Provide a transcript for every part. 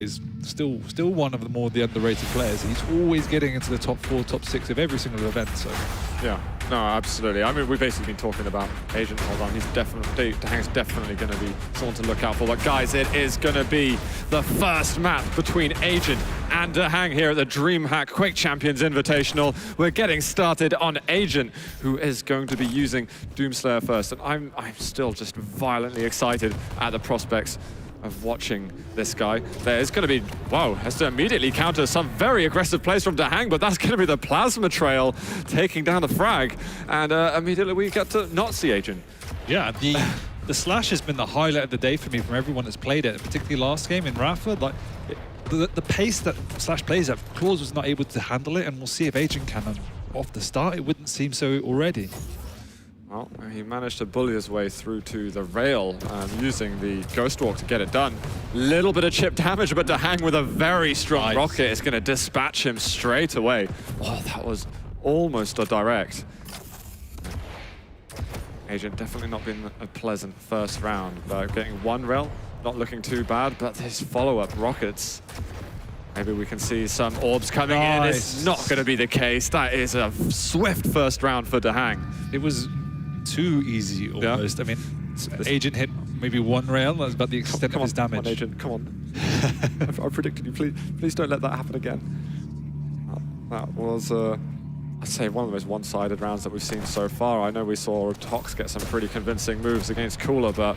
is still one of the more underrated players. He's always getting into the top 4, top 6 of every single event. So yeah, no, absolutely. I mean, we've basically been talking about Agent hold on. He's definitely, Dahang's definitely going to be someone to look out for. But guys, it is going to be the first match between Agent and Dahang here at the DreamHack Quake Champions Invitational. We're getting started on Agent, who is going to be using Doomslayer first. And I'm still just violently excited at the prospects of watching this guy. There's going to be, wow, has to immediately counter some very aggressive plays from Dahang, but that's going to be the Plasma Trail taking down the frag. And immediately we get to not see Agent. yeah, the slash has been the highlight of the day for me from everyone that's played it, particularly last game in Rafa. Like the pace that Slash plays at, Claws was not able to handle it, and we'll see if Agent can. And off the start, it wouldn't seem so already. Well, he managed to bully his way through to the rail using the Ghost Walk to get it done. Little bit of chip damage, but Dahang with a very strong rocket is going to dispatch him straight away. Oh, that was almost a direct. Agent definitely not been a pleasant first round, but getting one rail, not looking too bad, but his follow-up rockets. Maybe we can see some orbs coming in. It's not going to be the case. That is a swift first round for Dahang. It was too easy almost. Yeah. I mean, Agent hit maybe one rail. That was about the extent of his damage. Come on, Agent, come on. I predicted you. Please don't let that happen again. That was, I'd say, one of the most one-sided rounds that we've seen so far. I know we saw Tox get some pretty convincing moves against Cooler, but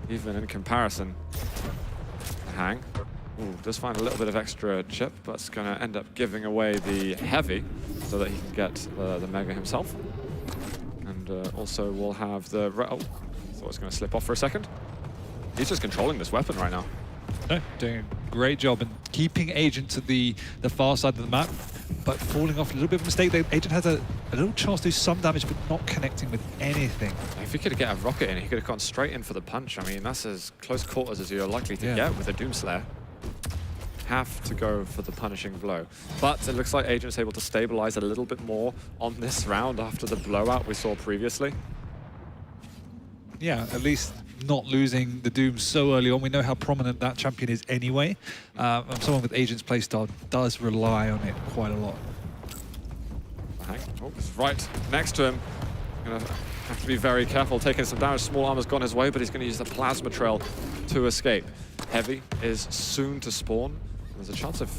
even in comparison, Dahang does find a little bit of extra chip, but it's going to end up giving away the heavy so that he can get the Mega himself. And also we'll have the... Oh, I thought it was going to slip off for a second. He's just controlling this weapon right now. No, doing a great job and keeping Agent to the far side of the map, but falling off a little bit of a mistake. Agent has a little chance to do some damage, but not connecting with anything. If he could get a rocket in, he could have gone straight in for the punch. I mean, that's as close quarters as you're likely to get with a Doomslayer. Have to go for the punishing blow. But it looks like Agent's able to stabilize a little bit more on this round after the blowout we saw previously. Yeah, at least not losing the Doom so early on. We know how prominent that champion is anyway. And someone with Agent's playstyle does rely on it quite a lot. Oh, it's right next to him. Gonna have to be very careful, taking some damage. Small Armor's gone his way, but he's going to use the Plasma Trail to escape. Heavy is soon to spawn. There's a chance of,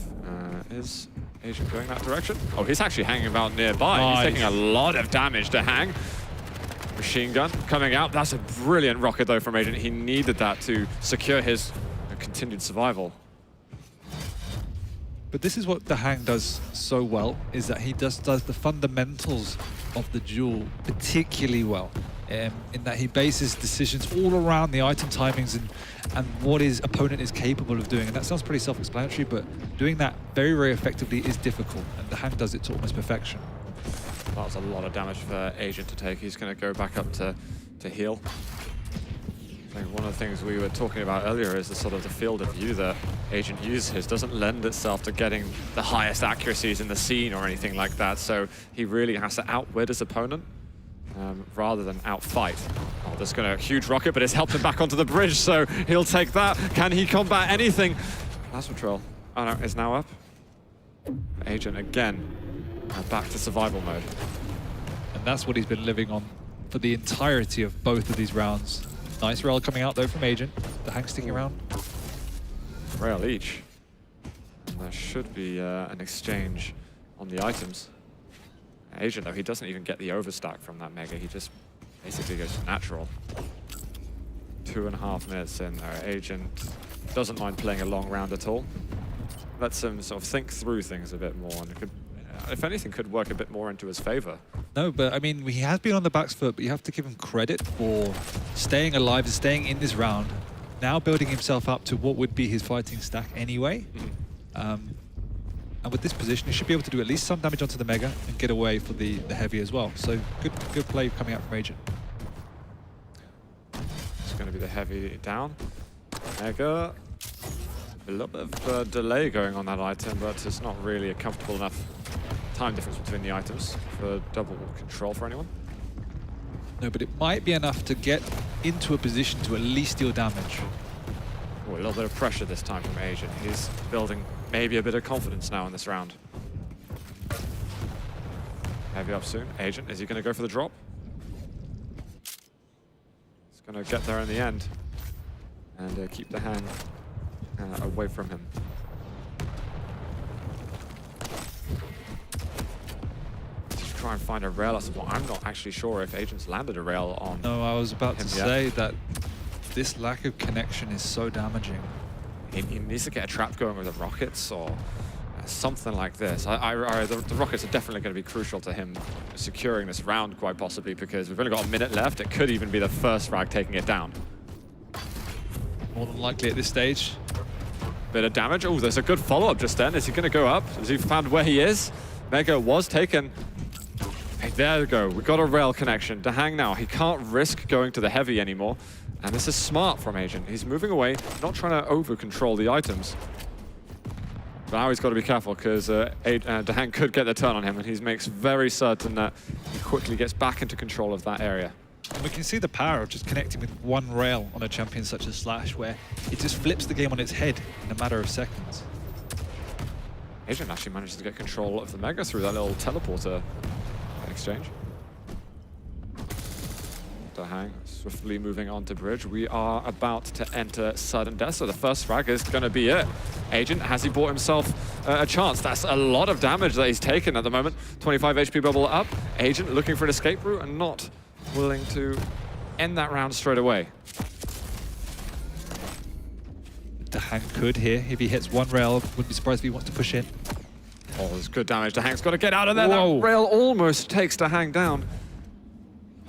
is Agent going that direction? Oh, he's actually hanging about nearby. Nice. He's taking a lot of damage to Hang. Machine gun coming out. That's a brilliant rocket, though, from Agent. He needed that to secure his continued survival. But this is what Dahang does so well, is that he does the fundamentals of the duel particularly well. In that he bases decisions all around the item timings and what his opponent is capable of doing. And that sounds pretty self-explanatory, but doing that very, very effectively is difficult. And Dahang does it to almost perfection. That was a lot of damage for Agent to take. He's going to go back up to heal. I think one of the things we were talking about earlier is the sort of the field of view that Agent uses doesn't lend itself to getting the highest accuracies in the scene or anything like that. So he really has to outwit his opponent. Rather than outfight. Oh, there's going to a huge rocket, but it's helped him back onto the bridge, so he'll take that. Can he combat anything? Plasma Trail is now up. Agent again, back to survival mode. And that's what he's been living on for the entirety of both of these rounds. Nice rail coming out though from Agent. Dahang sticking around. Rail each. And there should be an exchange on the items. Agent, though, he doesn't even get the overstack from that Mega. He just basically goes natural. 2.5 minutes in there. Agent doesn't mind playing a long round at all. Lets him sort of think through things a bit more, and it could, if anything, could work a bit more into his favor. No, but I mean, he has been on the back foot, but you have to give him credit for staying alive and staying in this round. Now building himself up to what would be his fighting stack anyway. And with this position, he should be able to do at least some damage onto the Mega and get away for the Heavy as well. So good play coming out from Agent. It's going to be the Heavy down. Mega. A little bit of delay going on that item, but it's not really a comfortable enough time difference between the items for double control for anyone. No, but it might be enough to get into a position to at least deal damage. Oh, a little bit of pressure this time from Agent. He's building maybe a bit of confidence now in this round. Heavy up soon. Agent, is he going to go for the drop? He's going to get there in the end and keep the hand away from him. Just try and find a rail. I'm not actually sure if Agent's landed a rail on. No, I was about to yet. say that this lack of connection is so damaging. He needs to get a trap going with the rockets or something like this. The rockets are definitely going to be crucial to him securing this round, quite possibly, because we've only got a minute left. It could even be the first frag taking it down. More than likely at this stage. Bit of damage. Oh, there's a good follow-up just then. Is he going to go up? Has he found where he is? Mega was taken. Hey, there we go. We got a rail connection. Dahang now, he can't risk going to the heavy anymore. And this is smart from Agent. He's moving away, not trying to over-control the items. But now he's got to be careful because Dahang could get the turn on him, and he makes very certain that he quickly gets back into control of that area. And we can see the power of just connecting with one rail on a champion such as Slash, where it just flips the game on its head in a matter of seconds. Agent actually manages to get control of the Mega through that little teleporter exchange. Dahang swiftly moving on to bridge. We are about to enter sudden death, so the first frag is going to be it. Agent, has he bought himself a chance? That's a lot of damage that he's taken at the moment. 25 HP bubble up. Agent looking for an escape route and not willing to end that round straight away. Dahang could here, if he hits one rail, wouldn't be surprised if he wants to push in. Oh, there's good damage. Dahang's got to get out of there. Whoa. That rail almost takes Dahang down.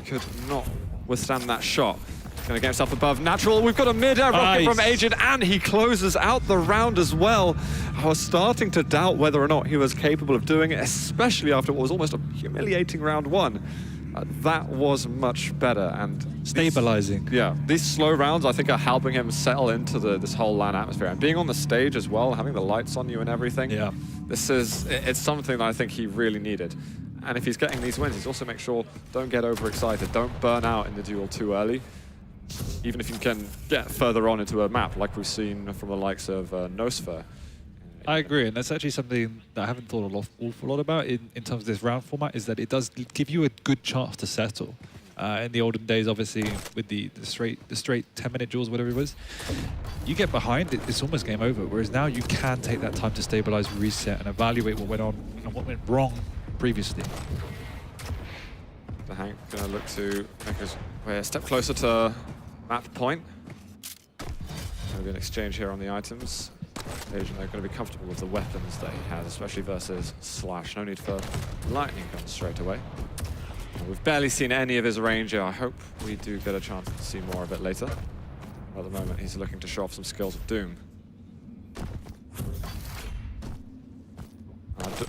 Could not withstand that shot. Gonna get himself above natural. We've got a mid-air rocket from Agent, and he closes out the round as well. I was starting to doubt whether or not he was capable of doing it, especially after what was almost a humiliating round one. That was much better and stabilizing. These slow rounds I think are helping him settle into this whole LAN atmosphere, and being on the stage as well, having the lights on you and everything. Yeah, it's something that I think he really needed. And if he's getting these wins, he's also make sure don't get overexcited, don't burn out in the duel too early. Even if you can get further on into a map, like we've seen from the likes of Nosfer. I agree, and that's actually something that I haven't thought an awful lot about in terms of this round format, is that it does give you a good chance to settle. In the olden days, obviously, with the straight 10-minute duels, whatever it was, you get behind, it's almost game over. Whereas now you can take that time to stabilize, reset, and evaluate what went on and what went wrong previously. Dahang gonna look to make his way a step closer to map point. Maybe an exchange here on the items. Agent, they're going to be comfortable with the weapons that he has, especially versus Slash. No need for lightning guns straight away. We've barely seen any of his Ranger. I hope we do get a chance to see more of it later. At the moment, he's looking to show off some skills of Doom.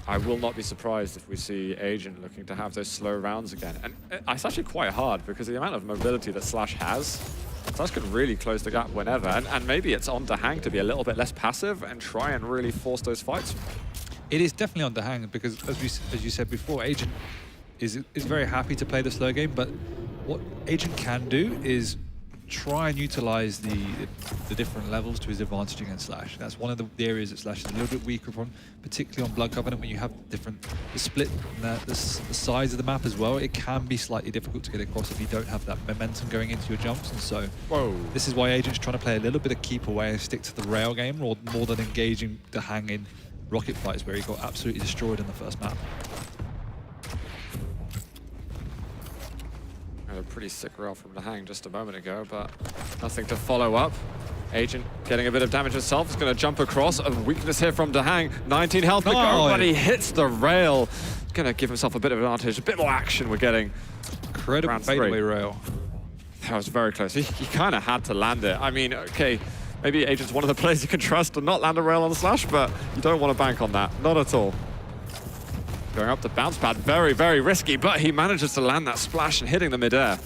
I will not be surprised if we see Agent looking to have those slow rounds again. And it's actually quite hard because the amount of mobility that Slash has, Slash could really close the gap whenever. And maybe it's on Dahang to be a little bit less passive and try and really force those fights. It is definitely on Dahang because, as you said before, Agent is very happy to play the slow game, but what Agent can do is try and utilize the different levels to his advantage against Slash. That's one of the areas that Slash is a little bit weaker from, particularly on Blood Covenant, when you have the split, the size of the map as well. It can be slightly difficult to get across if you don't have that momentum going into your jumps, and so this is why Agent's trying to play a little bit of keep away and stick to the rail game more than engaging Dahang in rocket fights where he got absolutely destroyed in the first map. A pretty sick rail from Dahang just a moment ago, but nothing to follow up. Agent getting a bit of damage himself. He's going to jump across. A weakness here from Dahang. 19 health to go, but he hits the rail. He's going to give himself a bit of advantage. A bit more action we're getting. Incredible fadeaway rail. That was very close. He kind of had to land it. I mean, okay, maybe Agent's one of the players you can trust to not land a rail on the Slash, but you don't want to bank on that. Not at all. Going up the bounce pad, very, very risky, but he manages to land that splash and hitting the mid-air.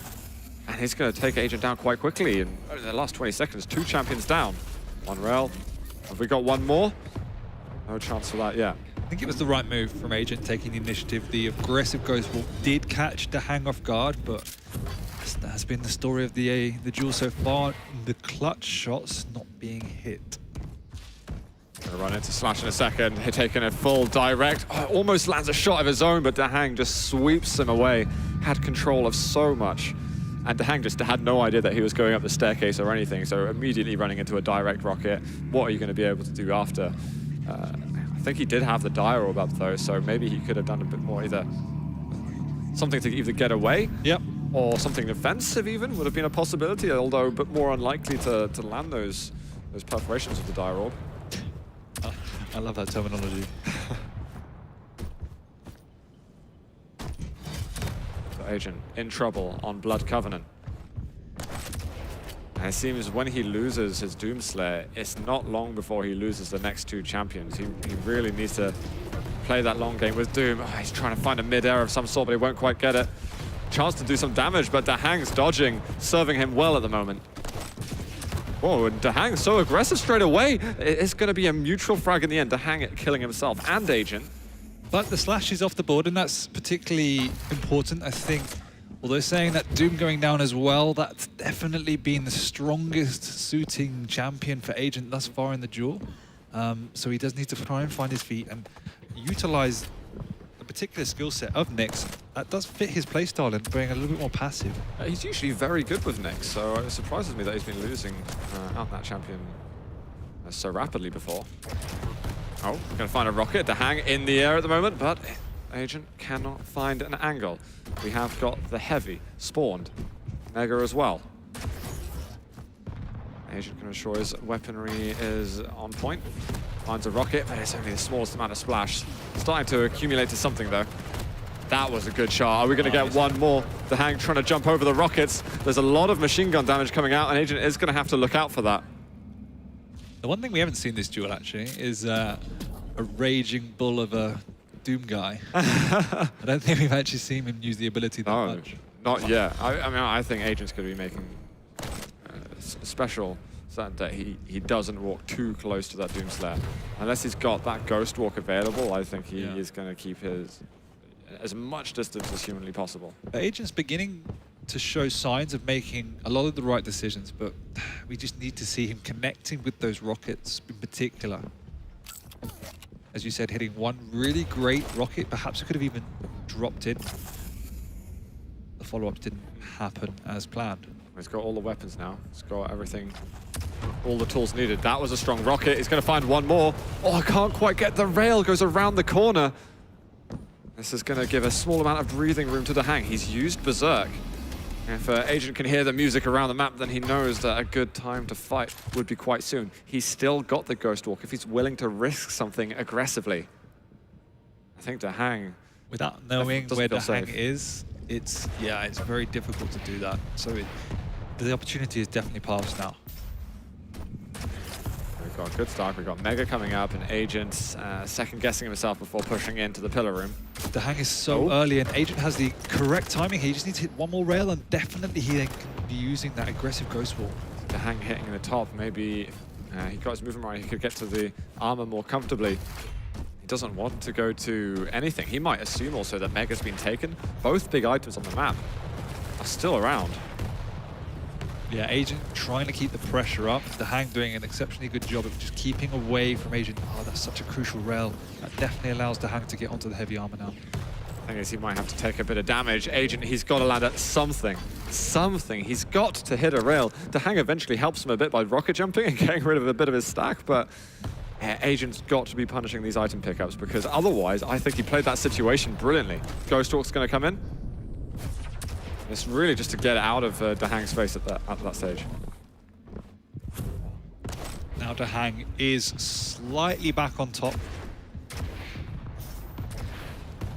And he's going to take Agent down quite quickly. In the last 20 seconds, 2 champions down. One rail. Have we got one more? No chance for that yet. I think it was the right move from Agent taking the initiative. The aggressive Ghost Walk did catch Dahang off guard, but that has been the story of the duel so far. The clutch shots not being hit. Gonna run into Slash in a second, taking a full direct. Oh, almost lands a shot of his own, but Dahang just sweeps him away. Had control of so much. And Dahang just had no idea that he was going up the staircase or anything, so immediately running into a direct rocket. What are you going to be able to do after? I think he did have the dire orb up though, so maybe he could have done a bit more, either something to either get away, Yep. or something defensive even would have been a possibility, although a bit more unlikely to land those perforations with the dire orb. Oh, I love that terminology. So Agent in trouble on Blood Covenant. And it seems when he loses his Doomslayer, it's not long before he loses the next two champions. He really needs to play that long game with Doom. Oh, he's trying to find a mid-air of some sort, but he won't quite get it. Chance to do some damage, but Dahang's dodging, serving him well at the moment. Whoa, and Dahang's so aggressive straight away. It's going to be a mutual frag in the end. Dahang killing himself and Agent. But the Slash is off the board, and that's particularly important, I think. Although saying that Doom going down as well, that's definitely been the strongest suiting champion for Agent thus far in the duel. So he does need to try and find his feet and utilize a particular skill set of Nyx that does fit his playstyle and being a little bit more passive. He's usually very good with Nyx, so it surprises me that he's been losing out that champion so rapidly before. Oh, gonna find a rocket to hang in the air at the moment, but Agent cannot find an angle. We have got the heavy spawned. Mega as well. Agent can ensure his weaponry is on point. Finds a rocket, but it's only the smallest amount of splash. Starting to accumulate to something though. That was a good shot. Are we going to get one more? Dahang trying to jump over the rockets. There's a lot of machine gun damage coming out, and Agent is going to have to look out for that. The one thing we haven't seen this duel actually is a raging bull of a Doom guy. I don't think we've actually seen him use the ability that much. Not yet. I mean, I think Agent's going to be making special certain that he doesn't walk too close to that Doomslayer. Unless he's got that Ghost Walk available, I think he is going to keep his as much distance as humanly possible. Agent's beginning to show signs of making a lot of the right decisions, but we just need to see him connecting with those rockets in particular. As you said, hitting one really great rocket, perhaps it could have even dropped in. The follow-up didn't happen as planned. He's got all the weapons now. He's got everything, all the tools needed. That was a strong rocket. He's going to find one more. Oh, I can't quite get the rail. Goes around the corner. This is going to give a small amount of breathing room to Dahang. He's used Berserk. If Agent can hear the music around the map, then he knows that a good time to fight would be quite soon. He's still got the Ghost Walk if he's willing to risk something aggressively. I think Dahang, without knowing where Dahang safe. is, it's very difficult to do that. So the opportunity is definitely passed now. We've got a good start. We've got Mega coming up and Agent second guessing himself before pushing into the pillar room. Dahang is so early, and Agent has the correct timing. He just needs to hit one more rail, and definitely he then can be using that aggressive Ghost Wall. Dahang hitting the top, maybe he got his movement right. He could get to the armor more comfortably. He doesn't want to go to anything. He might assume also that Mega's been taken. Both big items on the map are still around. Yeah, Agent trying to keep the pressure up. Dahang doing an exceptionally good job of just keeping away from Agent. Oh, that's such a crucial rail. That definitely allows Dahang to get onto the heavy armor now. The thing is, he might have to take a bit of damage. Agent, he's got to land at something. Something. He's got to hit a rail. Dahang eventually helps him a bit by rocket jumping and getting rid of a bit of his stack, but Agent's got to be punishing these item pickups, because otherwise, I think he played that situation brilliantly. Ghost Walk's going to come in. It's really just to get out of Dahang's face at that stage. Now Dahang is slightly back on top.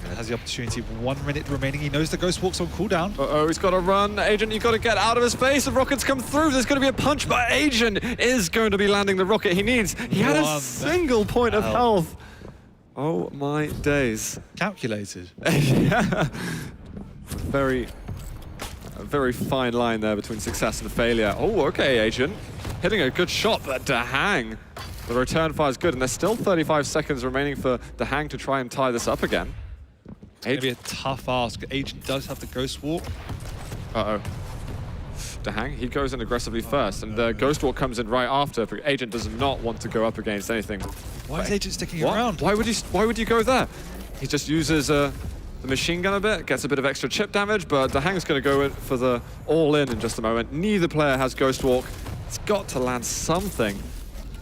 And has the opportunity of 1 minute remaining. He knows the Ghost Walk's on cooldown. Uh-oh, he's got to run. Agent, you've got to get out of his face. The rockets come through. There's going to be a punch, but Agent is going to be landing the rocket he needs. He had a single point of health. Oh my days. Calculated. Yeah. A very fine line there between success and failure. Oh, okay, Agent. Hitting a good shot, but Dahang. The return fire is good, and there's still 35 seconds remaining for Dahang to try and tie this up again. It's going to be a tough ask. Agent does have the Ghost Walk. Uh-oh. Dahang. He goes in aggressively first, and the Ghost Walk comes in right after. But Agent does not want to go up against anything. Why is Agent sticking What? around? Why would you go there? He just uses the machine gun a bit, gets a bit of extra chip damage, but Dahang's going to go in for the all-in just a moment. Neither player has Ghost Walk. It's got to land something.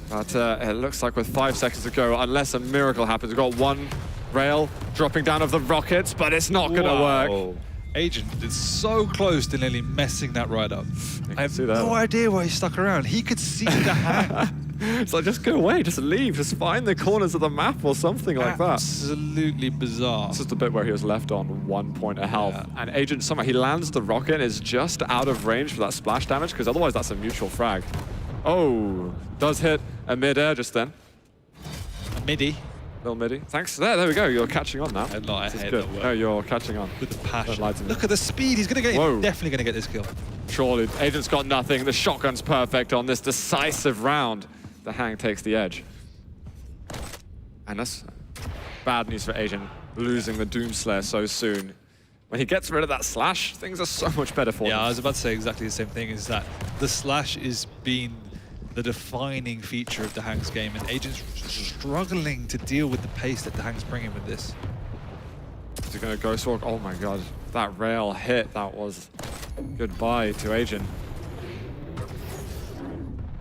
But it looks like with 5 seconds to go, unless a miracle happens, we've got one rail dropping down of the rockets, but it's not going to work. Agent is so close to nearly messing that ride up. I have see that. no idea why he stuck around. He could see the hang. It's like, just go away, just leave, just find the corners of the map or something like that. Absolutely bizarre. This is the bit where he was left on 1 point of health. Yeah. And Agent, somehow he lands the rocket, is just out of range for that splash damage, because otherwise that's a mutual frag. Oh, does hit a mid-air just then. A midi. Little midi. Thanks. There we go. You're catching on now. I This is hate good. that word. No, you're catching on. With the passion. Don't lie to me. Look at the speed. He's going to get Whoa. He's definitely going to get this kill. Surely, Agent's got nothing. The shotgun's perfect on this decisive round. The Hang takes the edge. And that's bad news for Agent, losing the Doomslayer so soon. When he gets rid of that slash, things are so much better for him. Yeah, I was about to say exactly the same thing, is that the slash is being the defining feature of Dahang's game, and Agent's struggling to deal with the pace that Dahang's bringing with this. Is he going to Ghost Walk? Oh my god, that rail hit, that was goodbye to Agent.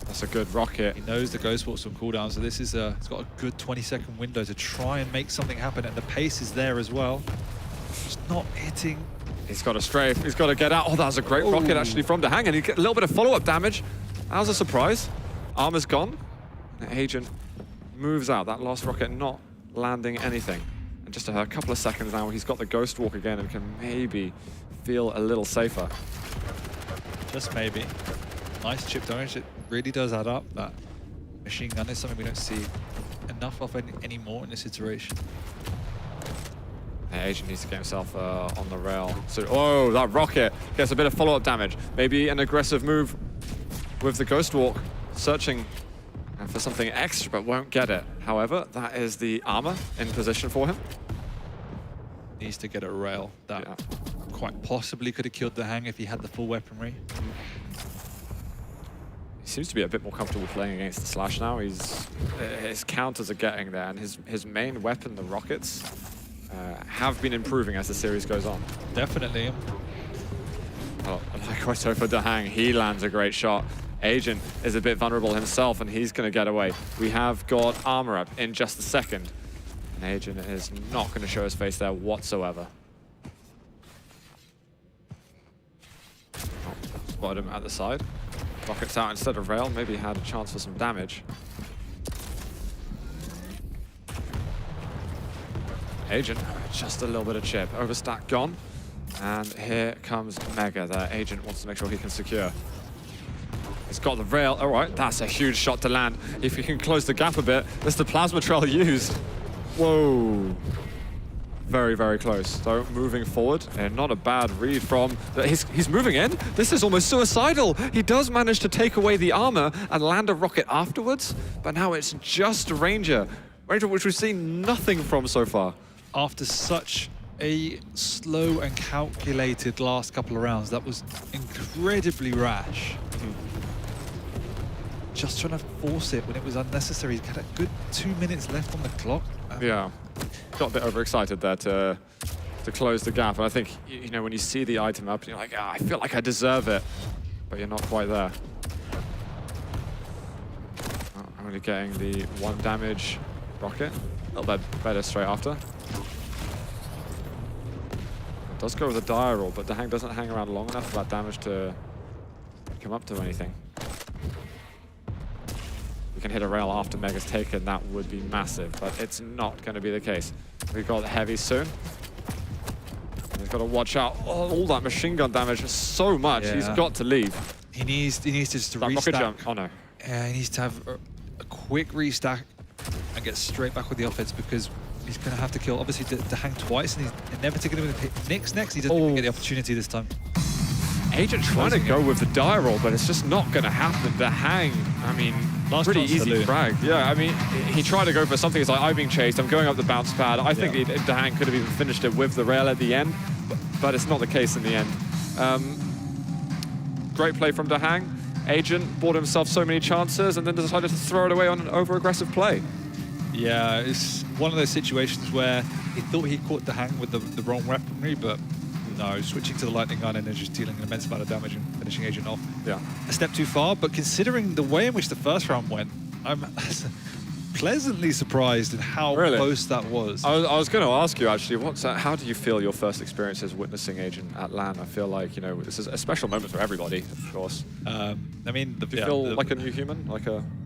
That's a good rocket. He knows the Ghost Walk's on cooldown, so this is it's got a good 20-second window to try and make something happen, and the pace is there as well. Just not hitting. He's got a strafe, he's got to get out. Oh, that was a great rocket actually from Dahang, and he get a little bit of follow-up damage. That was a surprise. Armor's gone. The Agent moves out. That last rocket not landing anything. And just a couple of seconds now, he's got the Ghost Walk again and can maybe feel a little safer. Just maybe. Nice chip damage. It really does add up. That machine gun is something we don't see enough of anymore in this iteration. The Agent needs to get himself on the rail. So, oh, that rocket gets a bit of follow-up damage. Maybe an aggressive move with the Ghost Walk, searching for something extra, but won't get it. However, that is the armor in position for him. Needs to get a rail. That Yeah. quite possibly could have killed the Hang if he had the full weaponry. He seems to be a bit more comfortable playing against the Slash now. His counters are getting there, and his main weapon, the rockets, have been improving as the series goes on. Definitely. Oh, likewise for Dahang, he lands a great shot. Agent is a bit vulnerable himself, and he's going to get away. We have got armor up in just a second. And Agent is not going to show his face there whatsoever. Oh, spotted him at the side. Rockets out instead of rail, maybe had a chance for some damage. Agent, just a little bit of chip. Overstack gone. And here comes Mega. The Agent wants to make sure he can secure. He's got the rail. All right, that's a huge shot to land. If he can close the gap a bit, that's the plasma trail used. Whoa. Very, very close. So moving forward, and not a bad read from... He's moving in. This is almost suicidal. He does manage to take away the armor and land a rocket afterwards, but now it's just Ranger. Ranger, which we've seen nothing from so far. After such a slow and calculated last couple of rounds, that was incredibly rash. Just trying to force it when it was unnecessary. He had a good 2 minutes left on the clock. Yeah, got a bit overexcited there to close the gap. And I think, you know, when you see the item up, you're like, I feel like I deserve it. But you're not quite there. Oh, I'm only getting the 1 damage rocket. A little bit better straight after. It does go with a dire roll, but Dahang doesn't hang around long enough for that damage to come up to anything. We can hit a rail after Mega's taken, that would be massive, but it's not going to be the case. We've got Heavy soon. He's got to watch out. Oh, all that machine gun damage is so much. Yeah. He's got to leave. He needs to just that restack. Rocket jump. Oh no. Yeah, he needs to have a quick restack and get straight back with the offense, because he's going to have to kill, obviously, Dahang twice, and he's inevitably going to hit Nyx next. He doesn't even get the opportunity this time. Agent trying to go with the die roll, but it's just not going to happen. Dahang, I mean, pretty easy frag. Yeah, I mean, he tried to go for something. It's like, I'm being chased, I'm going up the bounce pad. I think Dahang could have even finished it with the rail at the end, but it's not the case in the end. great play from Dahang. Agent bought himself so many chances and then decided to throw it away on an over-aggressive play. Yeah, it's one of those situations where he thought he caught Dahang with the wrong weaponry, but no, switching to the lightning gun and then just dealing an immense amount of damage and finishing Agent off. Yeah. A step too far, but considering the way in which the first round went, I'm pleasantly surprised at how Really? close that was. I was going to ask you actually, how do you feel your first experiences witnessing Agent at LAN? I feel like, you know, this is a special moment for everybody, of course. I mean, Do you feel like a new human?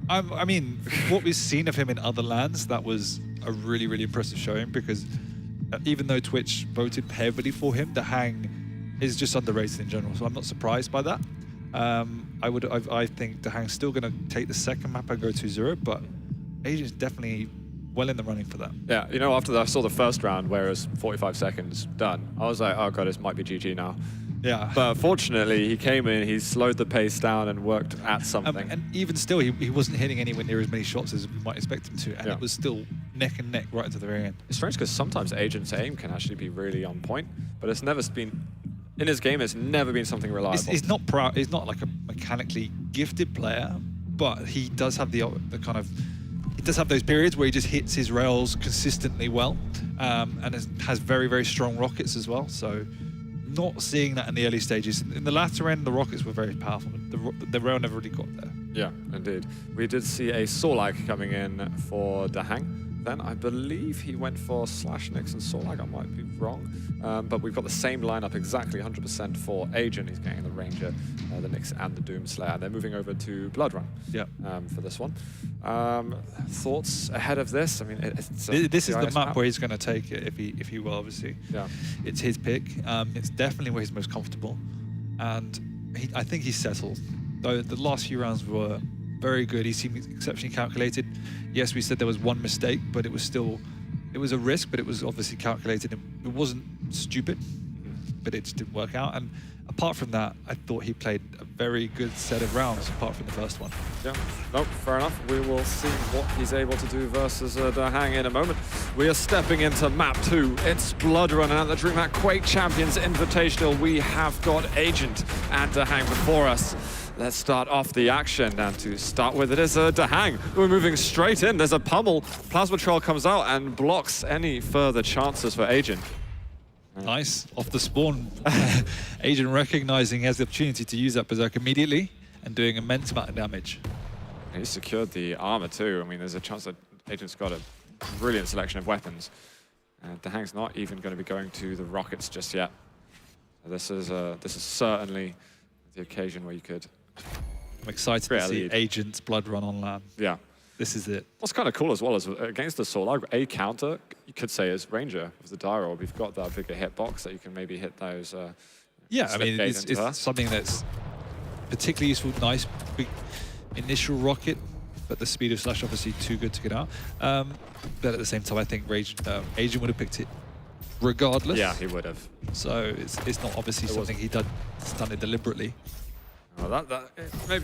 I mean, what we've seen of him in other lands, that was a really, really impressive showing because even though Twitch voted heavily for him, Dahang is just underrated in general. So I'm not surprised by that. I think Dahang's still going to take the second map and go 2-0, but Agent's definitely well in the running for that. Yeah, you know, after I saw the first round where it was 45 seconds done, I was like, oh god, this might be GG now. Yeah. But fortunately, he came in, he slowed the pace down and worked at something. And even still, he wasn't hitting anywhere near as many shots as we might expect him to, and it was still neck and neck right into the very end. It's strange because sometimes Agent's aim can actually be really on point, but it's never been, in his game, it's never been something reliable. He's not proud. He's not like a mechanically gifted player, but he does have the kind of. He does have those periods where he just hits his rails consistently well, and has very, very strong rockets as well. So, not seeing that in the early stages. In the latter end, the rockets were very powerful. The rail never really got there. Yeah, indeed. We did see a Sorlag coming in for Dahang. Then I believe he went for Slash, Nyx, and Sorlag. I might be wrong. But we've got the same lineup exactly 100% for Agent. He's getting the Ranger, the Nyx, and the Doomslayer. They're moving over to Blood Run for this one. Thoughts ahead of this? I mean, this is the map where he's going to take it if he will, obviously. Yeah. It's his pick. It's definitely where he's most comfortable. And I think he's settled. Though the last few rounds were very good. He seemed exceptionally calculated. Yes, we said there was one mistake, but it was a risk, but it was obviously calculated. It wasn't stupid, but it just didn't work out. And apart from that, I thought he played a very good set of rounds, apart from the first one. Yeah, nope, fair enough. We will see what he's able to do versus Dahang in a moment. We are stepping into map 2. It's Blood Run and at the DreamHack Quake Champions Invitational. We have got Agent and Dahang before us. Let's start off the action, and to start with it is Dahang. We're moving straight in. There's a pummel. Plasma Troll comes out and blocks any further chances for Agent. Nice, off the spawn. Agent recognizing he has the opportunity to use that Berserk immediately and doing immense amount of damage. He secured the armor too. I mean, there's a chance that Agent's got a brilliant selection of weapons. Dahang's not even going to be going to the rockets just yet. So this is certainly the occasion where you could. I'm excited to see Agent's Blood Run on LAN. Yeah. This is it. What's kind of cool as well is against the Sorlag, a counter, you could say, is Ranger with the Dire Orb. You've got that bigger hitbox that you can maybe hit those. Yeah, I mean, it's something that's particularly useful. Nice big initial rocket, but the speed of Slash obviously too good to get out. But at the same time, I think Agent would have picked it regardless. Yeah, he would have. So it's not obviously something he's done it deliberately. Well,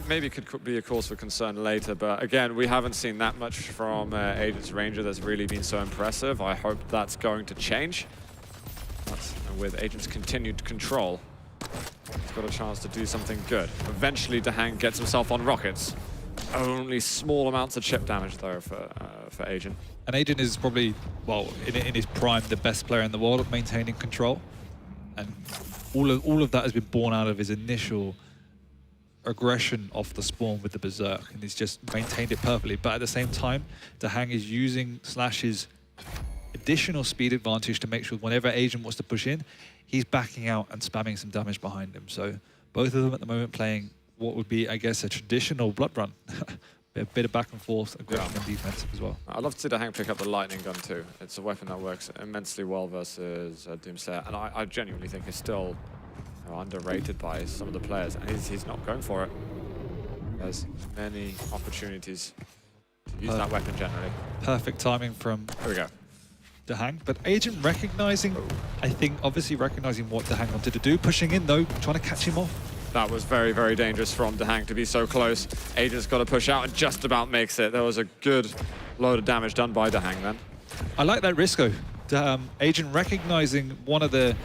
maybe could be a cause for concern later, but again, we haven't seen that much from Agent's Ranger that's really been so impressive. I hope that's going to change. And with Agent's continued control, he's got a chance to do something good. Eventually, Dahang gets himself on rockets. Only small amounts of chip damage, though, for Agent. And Agent is probably, well, in his prime, the best player in the world at maintaining control. And all of that has been born out of his initial aggression off the spawn with the Berserk, and he's just maintained it perfectly. But at the same time, Dahang is using Slash's additional speed advantage to make sure whenever Agent wants to push in, he's backing out and spamming some damage behind him. So both of them at the moment playing what would be, I guess, a traditional Blood Run. A bit of back and forth, aggression and defensive as well. I'd love to see Dahang pick up the lightning gun too. It's a weapon that works immensely well versus Doomslayer, and I genuinely think it's still underrated by some of the players, and he's not going for it. There's many opportunities to use that weapon generally. Perfect timing from Dahang, but Agent recognizing, I think obviously recognizing what Dahang wanted to do, pushing in though, trying to catch him off. That was very, very dangerous from Dahang to be so close. Agent's got to push out and just about makes it. There was a good load of damage done by Dahang then. I like that risk though. Agent recognizing one of the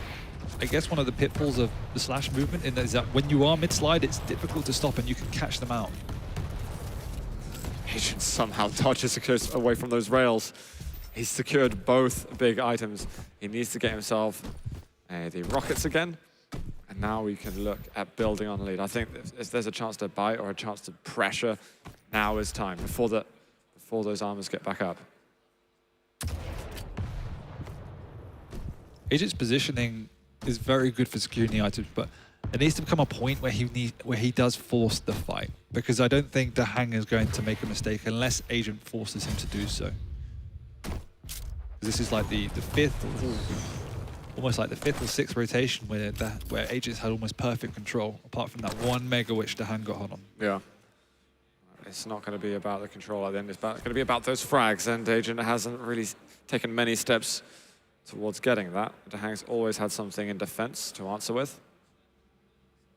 I guess, one of the pitfalls of the Slash movement is that when you are mid-slide, it's difficult to stop and you can catch them out. Agent somehow dodges away from those rails. He's secured both big items. He needs to get himself the rockets again. And now we can look at building on the lead. I think if there's a chance to bite or a chance to pressure, now is time before those armors get back up. Agent's positioning is very good for securing the items, but it needs to become a point where he does force the fight, because I don't think Dahang is going to make a mistake unless Agent forces him to do so. This is like the fifth, almost like the fifth or sixth rotation where Agent's had almost perfect control, apart from that one mega which Dahang got on. Yeah. It's not going to be about the control at the end. It's going to be about those frags, and Agent hasn't really taken many steps towards getting that. Dahang's always had something in defense to answer with.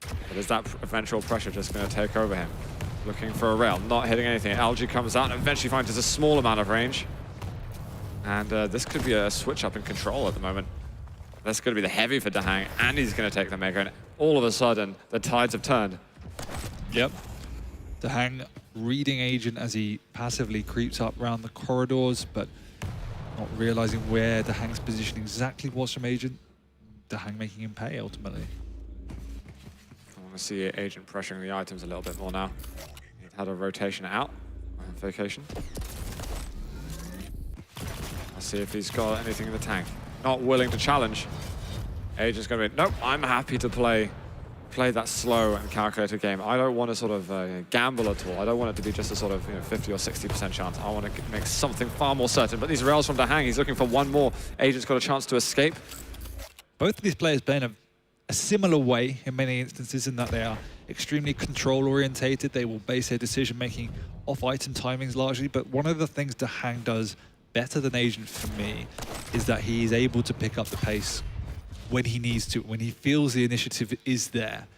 But is that eventual pressure just going to take over him? Looking for a rail, not hitting anything. Algae comes out and eventually finds a small amount of range. And this could be a switch up in control at the moment. That's going to be the heavy for Dahang, and he's going to take the mega. And all of a sudden, the tides have turned. Yep. Dahang reading Agent as he passively creeps up around the corridors, but not realizing where Dahang's position exactly was from Agent. Dahang making him pay ultimately. I want to see Agent pressuring the items a little bit more now. He's had a rotation out on vacation. Let's see if he's got anything in the tank. Not willing to challenge. Agent's going to be, nope, I'm happy to play that slow and calculated game. I don't want to sort of gamble at all. I don't want it to be just a sort of 50 or 60% chance. I want to make something far more certain. But these rails from Dahang, he's looking for one more. Agent's got a chance to escape. Both of these players play in a similar way in many instances, in that they are extremely control orientated. They will base their decision making off item timings largely. But one of the things Dahang does better than Agent for me is that he is able to pick up the pace when he needs to, when he feels the initiative is there.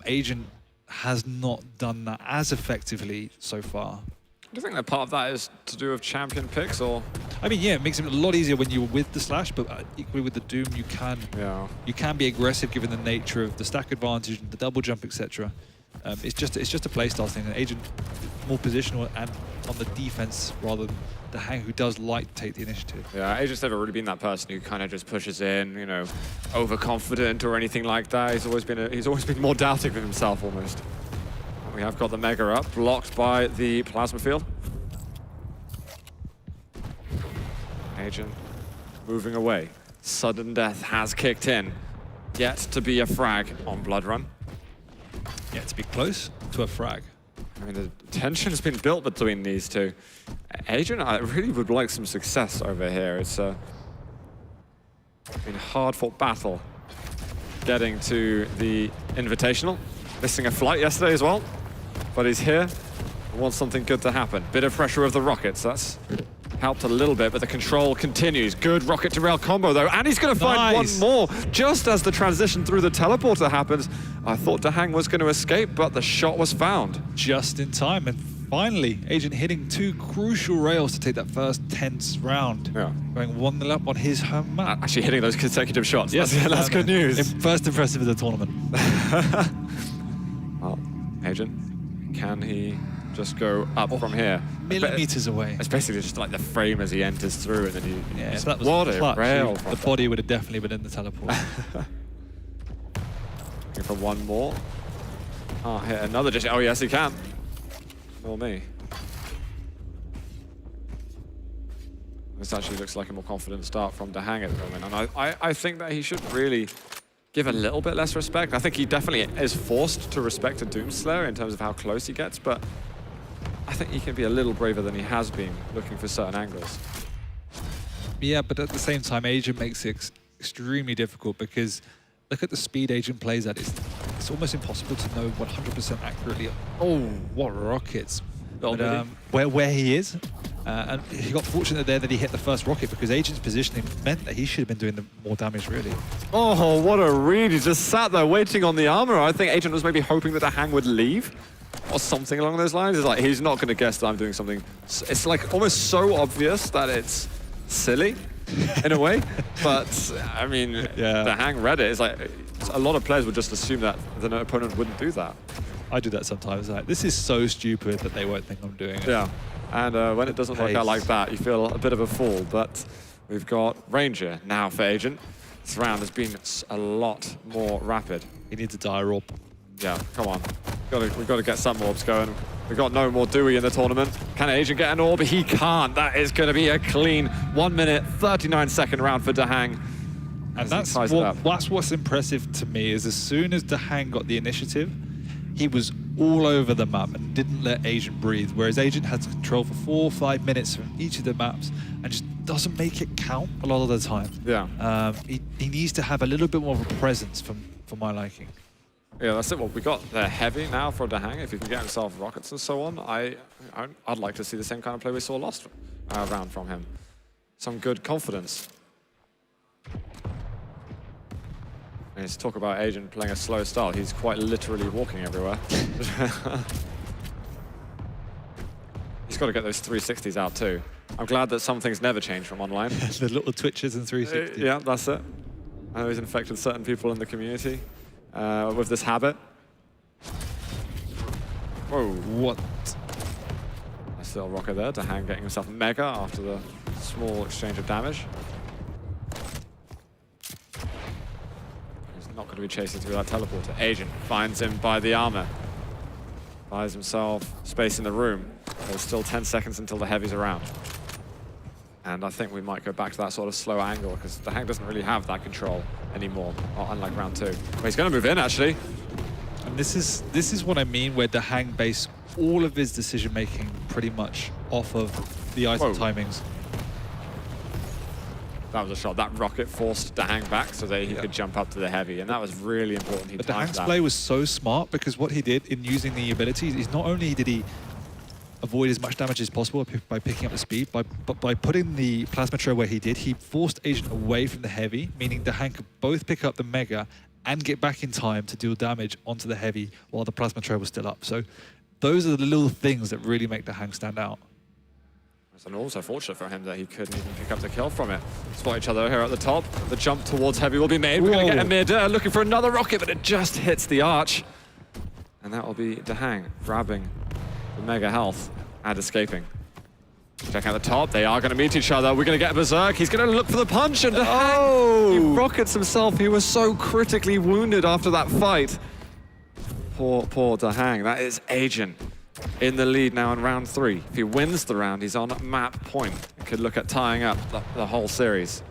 Agent has not done that as effectively so far. Do you think that part of that is to do with champion picks, or? I mean, yeah, it makes it a lot easier when you're with the Slash, but equally with the Doom, you can be aggressive given the nature of the stack advantage and the double jump, etc. It's just a playstyle thing. An Agent more positional and on the defense rather than Dahang, who does like to take the initiative. Yeah, Agent's never really been that person who kind of just pushes in, overconfident or anything like that. He's always been more doubting of himself almost. We have got the mega up, blocked by the plasma field. Agent moving away. Sudden death has kicked in. Yet to be a frag on Blood Run. Yet to be close to a frag. I mean, the tension has been built between these two. Agent, I really would like some success over here. It's been a hard-fought battle getting to the Invitational. Missing a flight yesterday as well, but he's here and wants something good to happen. Bit of pressure of the rockets, that's helped a little bit, but the control continues. Good rocket to rail combo though, and he's going to find one more just as the transition through the teleporter happens. I thought Dahang was going to escape, but the shot was found. Just in time, and finally, Agent hitting two crucial rails to take that first tense round. Yeah. Going 1-0 up on his home map. Actually hitting those consecutive shots. Yes, that's good news. First impressive of the tournament. Well, Agent, can he just go up from here? Millimeters away. It's basically just like the frame as he enters through, and then you. Yeah, if that was what a clutch, rail! The body would have definitely been in the teleport. Looking for one more. Can't hit another. Just oh yes, he can. For me. This actually looks like a more confident start from Dahang at the moment, and I think that he should really give a little bit less respect. I think he definitely is forced to respect a Doomslayer in terms of how close he gets, but I think he can be a little braver than he has been looking for certain angles. Yeah, but at the same time, Agent makes it extremely difficult because look at the speed Agent plays at. It's almost impossible to know 100% accurately. Oh, what rockets. But, where he is. And he got fortunate there that he hit the first rocket because Agent's positioning meant that he should have been doing the more damage, really. Oh, what a read. He just sat there waiting on the armor. I think Agent was maybe hoping that Dahang would leave or something along those lines. It's like, he's not going to guess that I'm doing something. It's like almost so obvious that it's silly. in a way. But I mean, Yeah. Dahang read it. It's like a lot of players would just assume that the opponent wouldn't do that. I do that sometimes. Like, this is so stupid that they won't think I'm doing it. Yeah, and when it doesn't work out like that, you feel a bit of a fool. But we've got Ranger now for Agent. This round has been a lot more rapid. He needs a dire orb. Yeah, come on. We've got to get some orbs going. We've got no more Dewey in the tournament. Can Agent get an orb? He can't. That is going to be a clean 1 minute, 39-second round for Dahang. And that's what's impressive to me is as soon as Dahang got the initiative, he was all over the map and didn't let Agent breathe, whereas Agent has control for 4 or 5 minutes from each of the maps and just doesn't make it count a lot of the time. Yeah. He needs to have a little bit more of a presence for my liking. Yeah, that's it. Well, we got the heavy now for Dahang. If he can get himself rockets and so on, I'd like to see the same kind of play we saw last round from him. Some good confidence. And let's talk about Agent playing a slow style. He's quite literally walking everywhere. He's got to get those 360s out too. I'm glad that some things never change from online. The little twitches and 360. Yeah, that's it. I know he's infected certain people in the community with this habit. Whoa. What? Nice little rocket there. Dahang getting himself a mega after the small exchange of damage. He's not going to be chasing through that teleporter. Agent finds him by the armor. Buys himself space in the room. There's still 10 seconds until the heavy's around. And I think we might go back to that sort of slow angle because Dahang doesn't really have that control anymore, unlike round 2. But he's going to move in, actually. And this is what I mean, where Dahang based all of his decision making pretty much off of the item timings. That was a shot. That rocket forced Dahang back so that he could jump up to the heavy, and that was really important. But Dahang's play was so smart because what he did in using the abilities is not only did he avoid as much damage as possible by picking up the speed, but by putting the Plasma Trail where he did, he forced Agent away from the heavy, meaning Dahang could both pick up the Mega and get back in time to deal damage onto the heavy while the Plasma Trail was still up. So those are the little things that really make Dahang stand out. And also fortunate for him that he couldn't even pick up the kill from it. Spot each other here at the top. The jump towards heavy will be made. We're going to get Amir looking for another rocket, but it just hits the arch. And that will be Dahang grabbing the mega health and escaping. Check out the top. They are going to meet each other. We're going to get Berserk. He's going to look for the punch, and Dahang, he rockets himself. He was so critically wounded after that fight. Poor Dahang. That is Agent in the lead now in round 3. If he wins the round, he's on map point. He could look at tying up the whole series.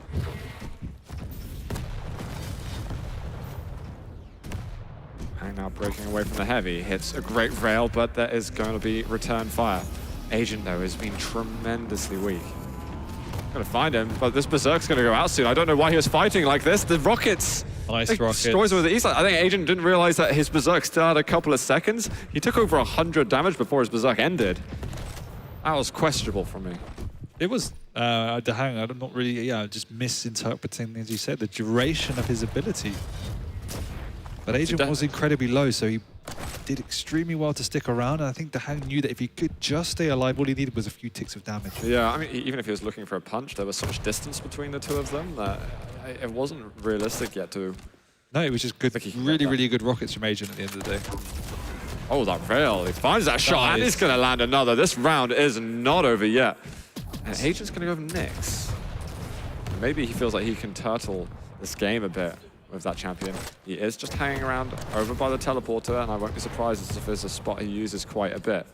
And now breaking away from the heavy. Hits a great rail, but there is going to be return fire. Agent, though, has been tremendously weak. Gonna find him, but this Berserk's gonna go out soon. I don't know why he was fighting like this. The rockets. Nice rockets. Destroys him with the E-side. I think Agent didn't realize that his Berserk still had a couple of seconds. He took over 100 damage before his Berserk ended. That was questionable for me. It was Dahang. I'm not really, just misinterpreting, as you said, the duration of his ability. But Agent was incredibly low, so he did extremely well to stick around. And I think Dahang knew that if he could just stay alive, all he needed was a few ticks of damage. Yeah, I mean, even if he was looking for a punch, there was so much distance between the two of them that it wasn't realistic yet to... No, it was just good, really good rockets from Agent at the end of the day. Oh, that rail. He finds that shot, and he's going to land another. This round is not over yet. And Agent's going to go for Nyx. Maybe he feels like he can turtle this game a bit with that champion. He is just hanging around over by the teleporter, and I won't be surprised if there's a spot he uses quite a bit.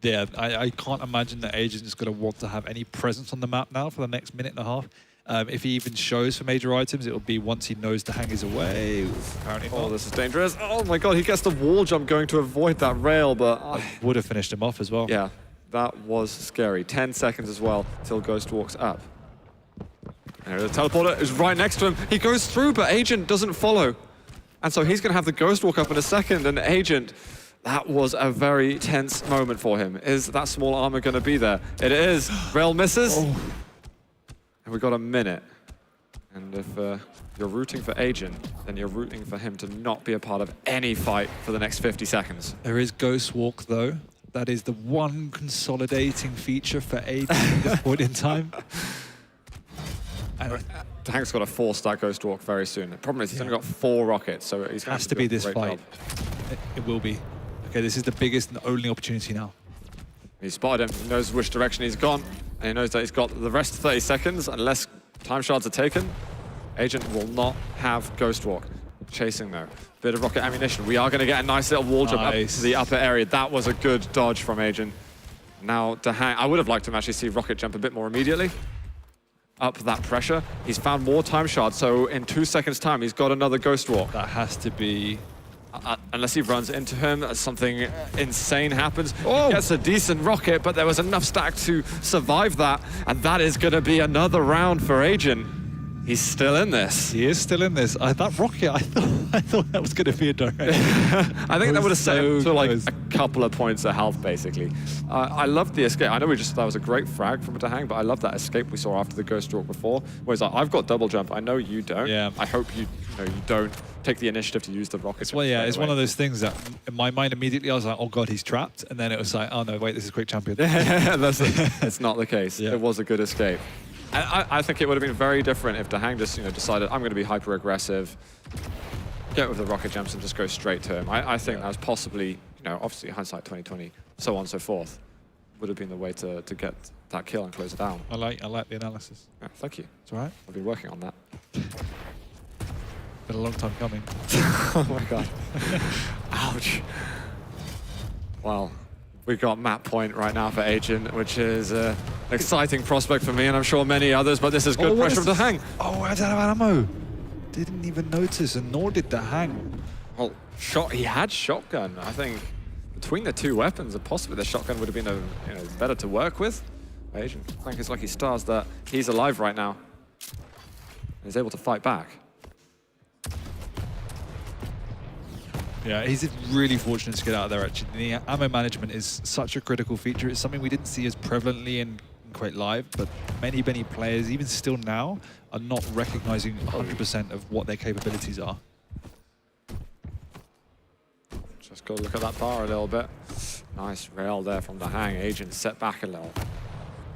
Yeah, I can't imagine that Agent is going to want to have any presence on the map now for the next minute and a half. If he even shows for major items, it'll be once he knows Dahang is away. Apparently not. This is dangerous. Oh my god, he gets the wall jump going to avoid that rail, but... would have finished him off as well. Yeah, that was scary. 10 seconds as well till Ghost walks up. And the teleporter is right next to him. He goes through, but Agent doesn't follow. And so he's going to have the Ghost walk up in a second, and Agent... That was a very tense moment for him. Is that small armor going to be there? It is. Rail misses. And we've got a minute. And if you're rooting for Agent, then you're rooting for him to not be a part of any fight for the next 50 seconds. There is Ghost Walk, though. That is the one consolidating feature for Agent at this point in time. And Hank's got to force that Ghost Walk very soon. The problem is he's only got 4 rockets, so he's it going has to be this great fight. job. It will be. Okay, this is the biggest and only opportunity now. He spotted him, he knows which direction he's gone, and he knows that he's got the rest of 30 seconds. Unless time shards are taken, Agent will not have Ghost Walk. Chasing though. Bit of rocket ammunition. We are going to get a nice little wall jump up to the upper area. That was a good dodge from Agent. Now, Dahang, I would have liked him actually see rocket jump a bit more immediately. Up that pressure. He's found more time shards, so in 2 seconds' time, he's got another Ghost Walk. That has to be... Unless he runs into him, something insane happens. Oh! He gets a decent rocket, but there was enough stack to survive that, and that is going to be another round for Agent. He's still in this. He is still in this. That rocket, I thought that was going to be a direct. I think that would have set him to like close. a couple of points of health, basically. I loved the escape. I know that was a great frag from Dahang, but I love that escape we saw after the Ghost Walk before. Whereas like, I've got double jump. I know you don't. Yeah. I hope you don't take the initiative to use the rocket. Well, yeah, it's one of those things that in my mind immediately I was like, oh god, he's trapped, and then it was like, oh no, wait, this is Quick Champion. It's not the case. Yeah. It was a good escape. And I think it would have been very different if Dahang just decided, I'm going to be hyper aggressive, get with the rocket jumps and just go straight to him. I think that was possibly, obviously hindsight 2020, so on and so forth, would have been the way to get that kill and close it down. I like the analysis. Yeah, thank you. It's all right. I've been working on that. Been a long time coming. Oh my god. Ouch. Well, we've got map point right now for Agent, which is an exciting prospect for me, and I'm sure many others, but this is good pressure from Dahang. Oh, I don't have ammo. Didn't even notice, and nor did Dahang. Well, he had shotgun. I think between the two weapons, possibly the shotgun would have been better to work with. Agent, I think it's lucky stars that he's alive right now. He's able to fight back. Yeah, he's really fortunate to get out of there, actually. The ammo management is such a critical feature. It's something we didn't see as prevalently in Quake Live, but many players, even still now, are not recognizing 100% of what their capabilities are. Just go look at that bar a little bit. Nice rail there from Dahang. Agent set back a little.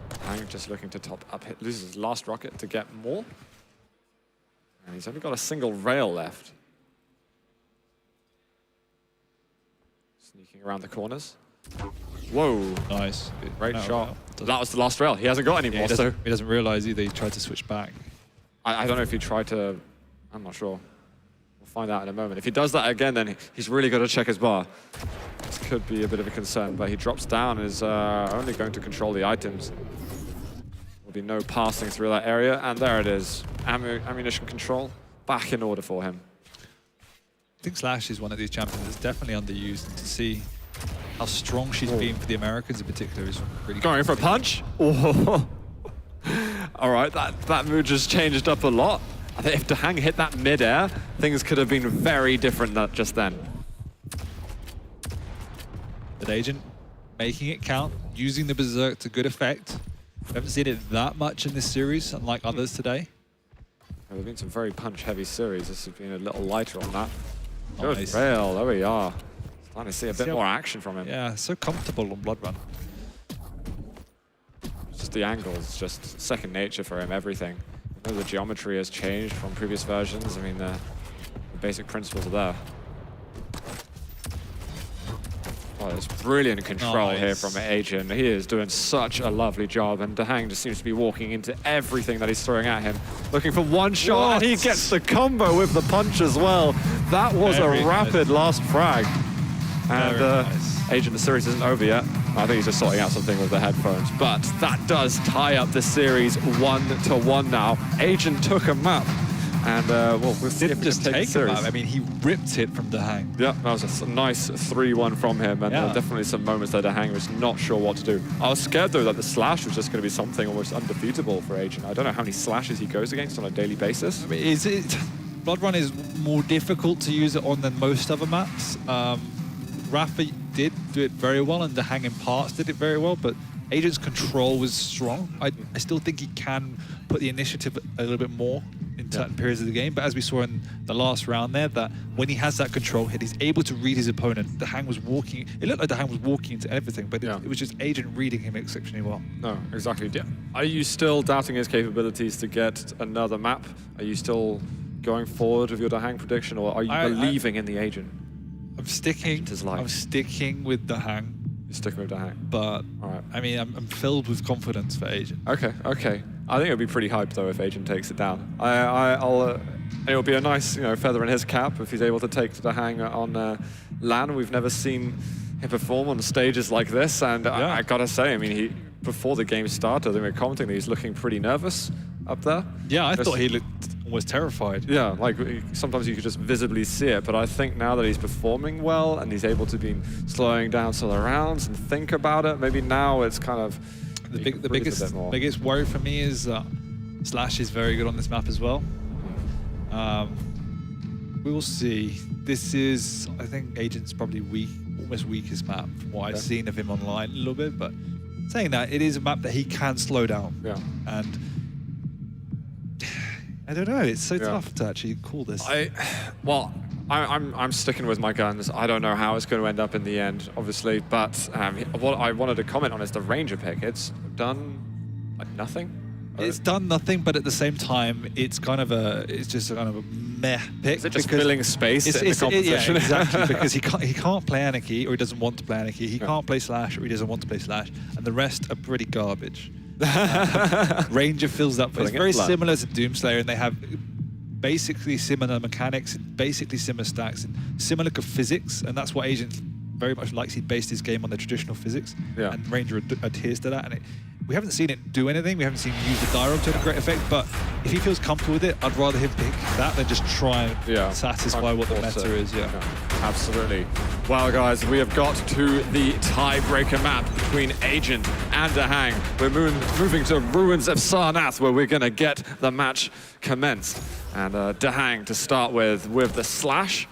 Dahang just looking to top up, loses his last rocket to get more. And he's only got a single rail left. Sneaking around the corners. Whoa. Nice. Great No, shot. no, That was the last rail. He hasn't got any more, so... He doesn't realize either. He tried to switch back. I don't know if he tried to... I'm not sure. We'll find out in a moment. If he does that again, then he's really got to check his bar. This could be a bit of a concern, but he drops down and is only going to control the items. There'll be no passing through that area, and there it is. Ammunition control back in order for him. I think Slash is one of these champions that's definitely underused, and to see how strong she's been for the Americans in particular is really Going for a punch. Oh. All right, that mood just changed up a lot. I think if Dahang hit that mid-air, things could have been very different just then. But Agent making it count, using the Berserk to good effect. We haven't seen it that much in this series, unlike others today. There have been some very punch-heavy series. This has been a little lighter on that. Good Nice. rail, there we are. Starting to see a bit more action from him. Yeah, so comfortable on Blood Run. Just the angles, just second nature for him, everything. I know the geometry has changed from previous versions. I mean, the basic principles are there. Oh, there's brilliant control here from Agent. He is doing such a lovely job, and Dahang just seems to be walking into everything that he's throwing at him. Looking for one shot, and he gets the combo with the punch as well. That was Very a rapid last frag. And nice. Agent, the series isn't over yet. I think he's just sorting out something with the headphones. But that does tie up the series 1-1 now. Agent took a map. And we'll see if Didn't he just can take the series. him out. I mean, he ripped it from Dahang. Yeah, that was a nice 3-1 from him, and definitely some moments that Dahang was not sure what to do. I was scared, though, that the slash was just going to be something almost undefeatable for Agent. I don't know how many slashes he goes against on a daily basis. I mean, Blood Run is more difficult to use it on than most other maps. Rafa did do it very well, and Dahang in parts did it very well, but Agent's control was strong. I still think he can put the initiative a little bit more in certain periods of the game. But as we saw in the last round there, that when he has that control hit, he's able to read his opponent. Dahang was walking, it looked like Dahang was walking into everything, but it was just Agent reading him exceptionally well. No, exactly. Are you still doubting his capabilities to get another map? Are you still going forward with your Dahang prediction, or are you believing in the Agent? I'm sticking with Dahang. You're sticking with Dahang? But, all right. I mean, I'm filled with confidence for Agent. Okay. I think it would be pretty hyped, though, if Agent takes it down. It'll be a nice, feather in his cap if he's able to take Dahang on LAN. We've never seen him perform on stages like this, and I gotta say, I mean, before the game started, we were commenting that he's looking pretty nervous up there. Yeah, I thought he looked almost terrified. Yeah, like sometimes you could just visibly see it, but I think now that he's performing well and he's able to be slowing down some of the rounds and think about it, maybe now it's kind of the biggest worry for me is Slash is very good on this map as well. We will see. This is, I think, Agent's probably almost weakest map from what I've seen of him online a little bit, but saying that, it is a map that he can slow down. Yeah. And I don't know, it's so tough to actually call this. I'm sticking with my guns. I don't know how it's going to end up in the end, obviously, but what I wanted to comment on is the Ranger pick. It's done like nothing. It's done nothing, but at the same time, it's just kind of a meh pick. Is it just filling space in the competition? Yeah, exactly, because he can't play Anarchy, or he doesn't want to play Anarchy. He can't play Slash, or he doesn't want to play Slash, and the rest are pretty garbage. Ranger fills that. It's very similar to Doomslayer, and they have basically similar mechanics, basically similar stacks, and similar physics, and that's what Agent very much likes. He based his game on the traditional physics, and Ranger adheres to that, and we haven't seen it do anything. We haven't seen him use the Dialogue to a great effect, but if he feels comfortable with it, I'd rather him pick that than just try and satisfy what the meta is. Yeah, absolutely. Well, guys, we have got to the tiebreaker map between Agent and Dahang. We're moving to Ruins of Sarnath, where we're going to get the match commenced. And Dahang to start with the Slash.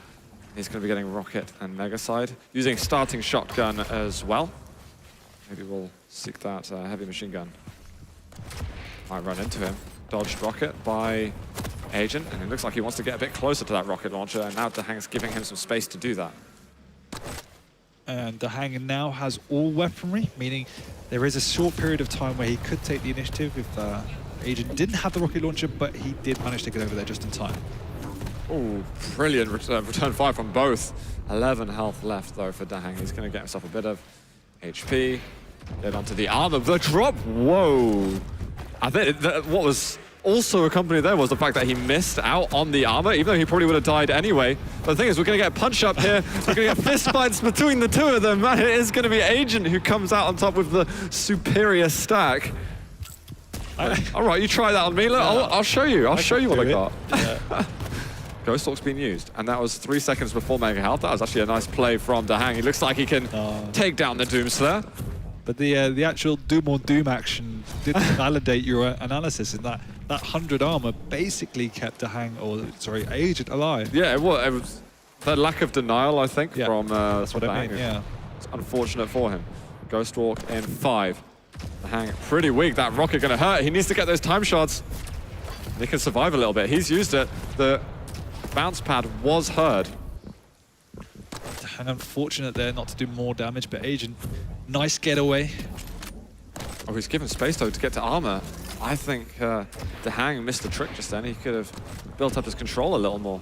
He's going to be getting Rocket and Megacide, using starting shotgun as well. Maybe we'll seek that heavy machine gun. Might run into him. Dodged Rocket by Agent, and it looks like he wants to get a bit closer to that rocket launcher, and now Dahang's giving him some space to do that. And Dahang now has all weaponry, meaning there is a short period of time where he could take the initiative if Agent didn't have the rocket launcher, but he did manage to get over there just in time. Oh, brilliant return fire from both. 11 health left, though, for Dahang. He's going to get himself a bit of HP. Get onto the armor. The drop, whoa. I think what was also accompanied there was the fact that he missed out on the armor, even though he probably would have died anyway. But the thing is, we're going to get a punch up here. We're going to get fist fights between the two of them. Man, it is going to be Agent who comes out on top with the superior stack. All right, you try that on me. Look, I'll show you. I'll show you what I got. Yeah. Ghost Walk's been used, and that was 3 seconds before Mega Health. That was actually a nice play from Dahang. He looks like he can take down the Doomslayer. But the actual Doom on Doom action didn't validate your analysis, in that 100 armor basically kept Agent alive. Yeah, it was the lack of denial, I think, from that's what I mean. Yeah, it's unfortunate for him. Ghost Walk in 5. Dahang pretty weak. That rocket going to hurt. He needs to get those time shots. And he can survive a little bit. He's used it. The bounce pad was heard. And unfortunate there not to do more damage, but Agent, nice getaway. Oh, he's given space though to get to armor. I think Dahang missed the trick just then. He could have built up his control a little more.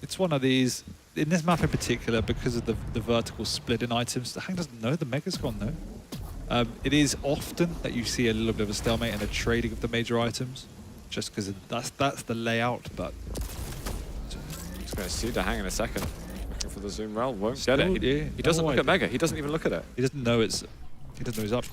It's one of these, in this map in particular, because of the vertical split in items, Dahang doesn't know the Mega's gone though. It is often that you see a little bit of a stalemate and a trading of the major items, just because that's the layout, but... Just going to see Dahang in a second. Looking for the zoom rail, won't get it. He doesn't look at Mega. He doesn't even look at it. He doesn't know he doesn't know he's up.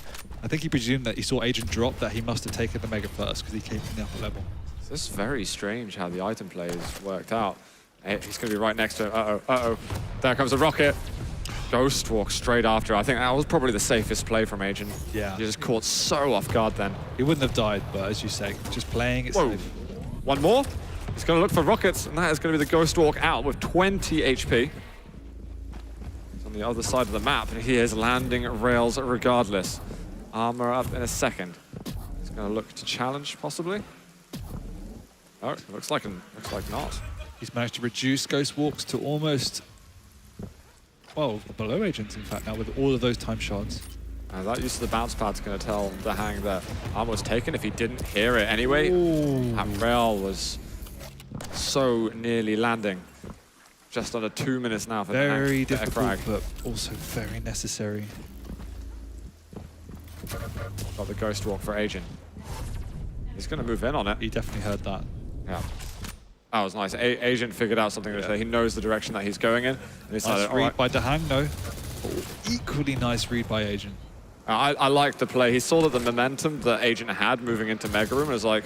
I think he presumed that he saw Agent drop, that he must have taken the Mega first because he came from the upper level. This is very strange how the item play has worked out. He's going to be right next to him. Uh-oh. There comes a rocket. Ghost Walk straight after. I think that was probably the safest play from Agent. Yeah. He just caught so off guard then. He wouldn't have died, but as you say, just playing it safe. One more. He's going to look for rockets, and that is going to be the Ghost Walk out with 20 HP. He's on the other side of the map, and he is landing rails regardless. Armor up in a second. He's going to look to challenge, possibly. Oh, looks like not. He's managed to reduce Ghost Walks to almost, well, below Agents, in fact, now with all of those time shards. That use of the bounce pad's going to tell the Hang that armor was taken if he didn't hear it anyway. Ooh. That rail was so nearly landing. Just under 2 minutes now for the Hang. Very to get a difficult, frag. but also very necessary. Got the Ghost Walk for Agent. He's going to move in on it. He definitely heard that. Yeah. That was nice. Agent figured out something that he knows the direction that he's going in. And he decided, Nice all read right. by Dahang, though. Equally nice read by Agent. I liked the play. He saw that the momentum that Agent had moving into Mega Room and was like,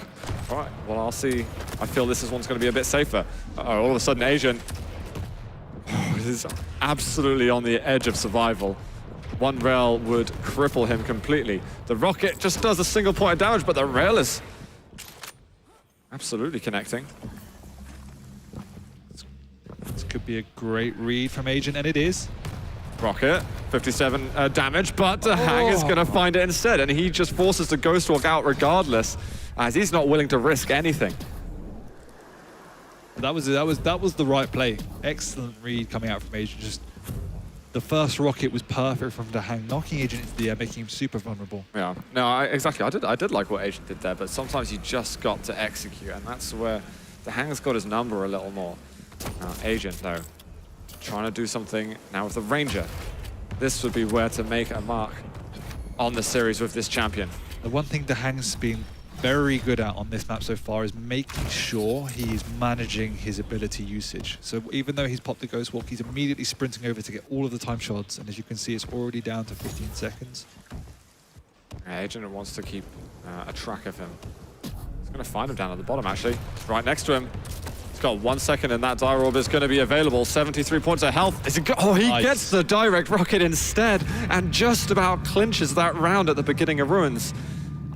all right, well, I'll see. I feel this one's going to be a bit safer. All of a sudden, Agent is absolutely on the edge of survival. One rail would cripple him completely. The rocket just does a single point of damage, but the rail is absolutely connecting. This could be a great read from Agent, and it is. Rocket, 57 damage, but Hang is going to find it instead, and he just forces the Ghost Walk out regardless, as he's not willing to risk anything. That was the right play. Excellent read coming out from Agent. Just the first rocket was perfect from Dahang, knocking Agent into the air, making him super vulnerable. Yeah, no, exactly. I did like what Agent did there, but sometimes you just got to execute, and that's where the Hang's got his number a little more. Agent, though, trying to do something now with the Ranger. This would be where to make a mark on the series with this champion. The one thing Dahang's been very good at on this map so far is making sure he's managing his ability usage. So even though he's popped the Ghost Walk, he's immediately sprinting over to get all of the time shots, and as you can see, it's already down to 15 seconds. Agent wants to keep a track of him. He's going to find him down at the bottom, actually. Right next to him. He's got 1 second, and that Dire Orb is going to be available. 73 points of health. Is it he Nice. gets the direct rocket instead, and just about clinches that round at the beginning of Ruins.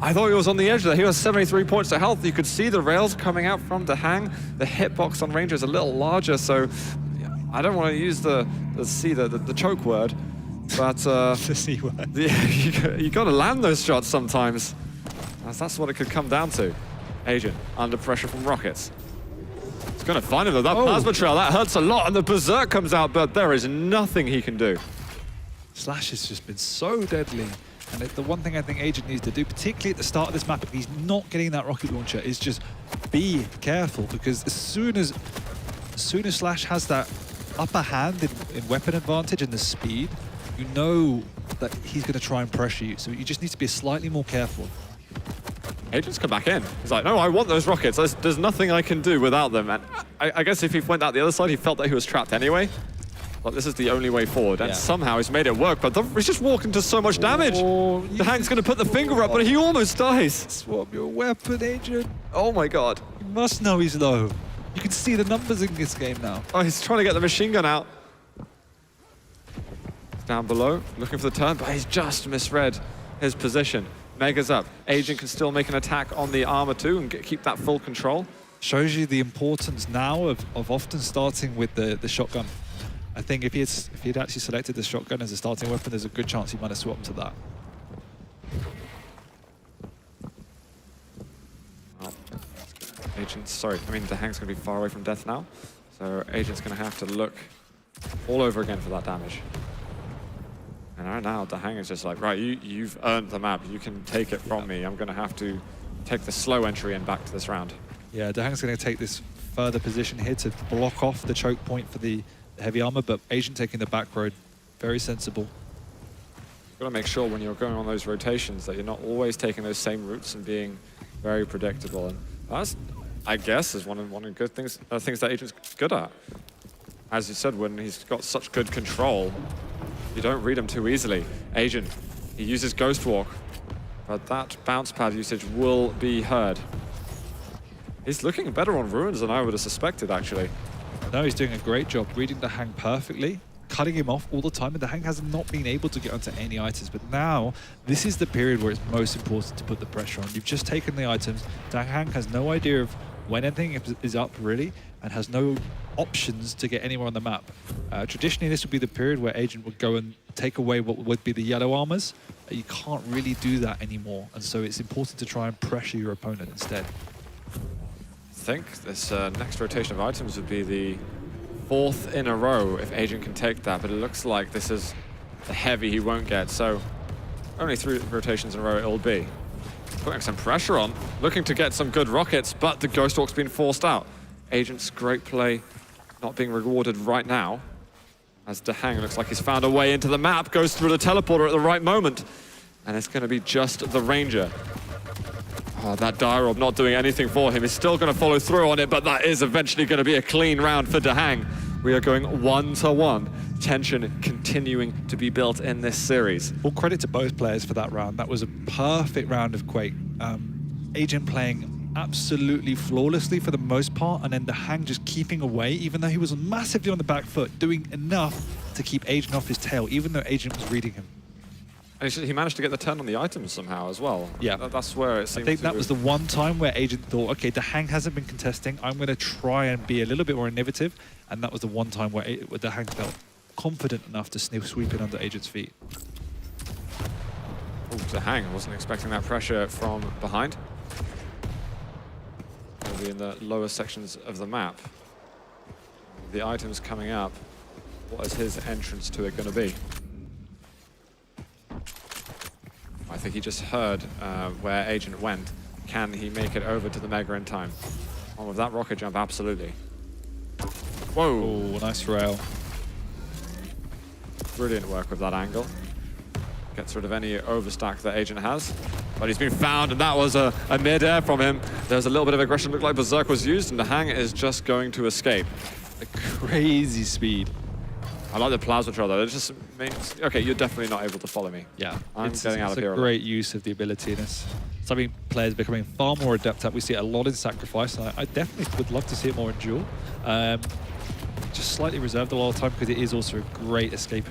I thought he was on the edge there. He was 73 points of health. You could see the rails coming out from Dahang. The hitbox on Ranger is a little larger, so I don't want to use the choke word, but The C word. yeah, you got to land those shots sometimes. That's what it could come down to. Agent under pressure from rockets. He's going to find him though. That plasma trail, that hurts a lot, and the Berserk comes out, but there is nothing he can do. Slash has just been so deadly. And the one thing I think Agent needs to do, particularly at the start of this map, if he's not getting that rocket launcher, is just be careful, because as soon as Slash has that upper hand in weapon advantage and the speed, you know that he's going to try and pressure you. So you just need to be slightly more careful. Agent's come back in. He's like, no, I want those rockets. There's nothing I can do without them. And I guess if he went out the other side, he felt that he was trapped anyway. But this is the only way forward, and somehow he's made it work, but he's just walking to so much damage. The Hang's going to put the finger up, but he almost dies. Swap your weapon, Agent. Oh my god. You must know he's low. You can see the numbers in this game now. Oh, he's trying to get the machine gun out. He's down below, looking for the turn, but he's just misread his position. Mega's up. Agent can still make an attack on the armor too and keep that full control. Shows you the importance now of often starting with the shotgun. I think if he'd actually selected the shotgun as a starting weapon, there's a good chance he might have swapped to that. Oh. The Hang's going to be far away from death now. So Agent's going to have to look all over again for that damage. And right now, the Hang is just like, right, you've earned the map. You can take it from me. I'm going to have to take the slow entry in back to this round. Yeah, Dahang's going to take this further position here to block off the choke point for the heavy armor, but Agent taking the back road, very sensible. You've got to make sure when you're going on those rotations that you're not always taking those same routes and being very predictable. And that's, I guess, is one of the good things that Agent's good at. As you said, when he's got such good control, you don't read him too easily. Agent, he uses Ghost Walk, but that bounce pad usage will be heard. He's looking better on Ruins than I would have suspected, actually. No, he's doing a great job reading the Hang perfectly, cutting him off all the time, and the Hang has not been able to get onto any items. But now, this is the period where it's most important to put the pressure on. You've just taken the items. The Hang has no idea of when anything is up, really, and has no options to get anywhere on the map. Traditionally, this would be the period where Agent would go and take away what would be the yellow armors. You can't really do that anymore, and so it's important to try and pressure your opponent instead. think this next rotation of items would be the 4th in a row if Agent can take that, but it looks like this is the heavy he won't get, so only 3 rotations in a row it'll be. Putting some pressure on, looking to get some good rockets, but the Ghost Walk's been forced out. Agent's great play not being rewarded right now, as Dahang looks like he's found a way into the map, goes through the teleporter at the right moment, and it's going to be just the Ranger. Oh, that Dire Orb not doing anything for him. He's still going to follow through on it, but that is eventually going to be a clean round for Dahang. We are going 1-1. Tension continuing to be built in this series. All credit to both players for that round. That was a perfect round of Quake. Agent playing absolutely flawlessly for the most part, and then Dahang just keeping away, even though he was massively on the back foot, doing enough to keep Agent off his tail, even though Agent was reading him. And he managed to get the turn on the items somehow as well. Yeah. That's where it seems I think that was the one time where Agent thought, okay, Dahang hasn't been contesting, I'm going to try and be a little bit more innovative, and that was the one time where Dahang felt confident enough to sweep in under Agent's feet. Oh, Dahang wasn't expecting that pressure from behind. Maybe in the lower sections of the map. The items coming up, what is his entrance to it going to be? I think he just heard where Agent went. Can he make it over to the Mega in time? Oh, with that rocket jump, absolutely. Whoa! Oh, nice rail. Brilliant work with that angle. Gets rid of any overstack that Agent has. But he's been found, and that was a mid-air from him. There's a little bit of aggression. Looked like Berserk was used, and Dahang is just going to escape. A crazy speed. I like the plasma trail, though. It just means, okay, you're definitely not able to follow me. Yeah, I'm getting out of here. It's a great use of the ability, and it's something players becoming far more adept at. We see it a lot in Sacrifice, and I definitely would love to see it more in Duel. Just slightly reserved a lot of time because it is also a great escape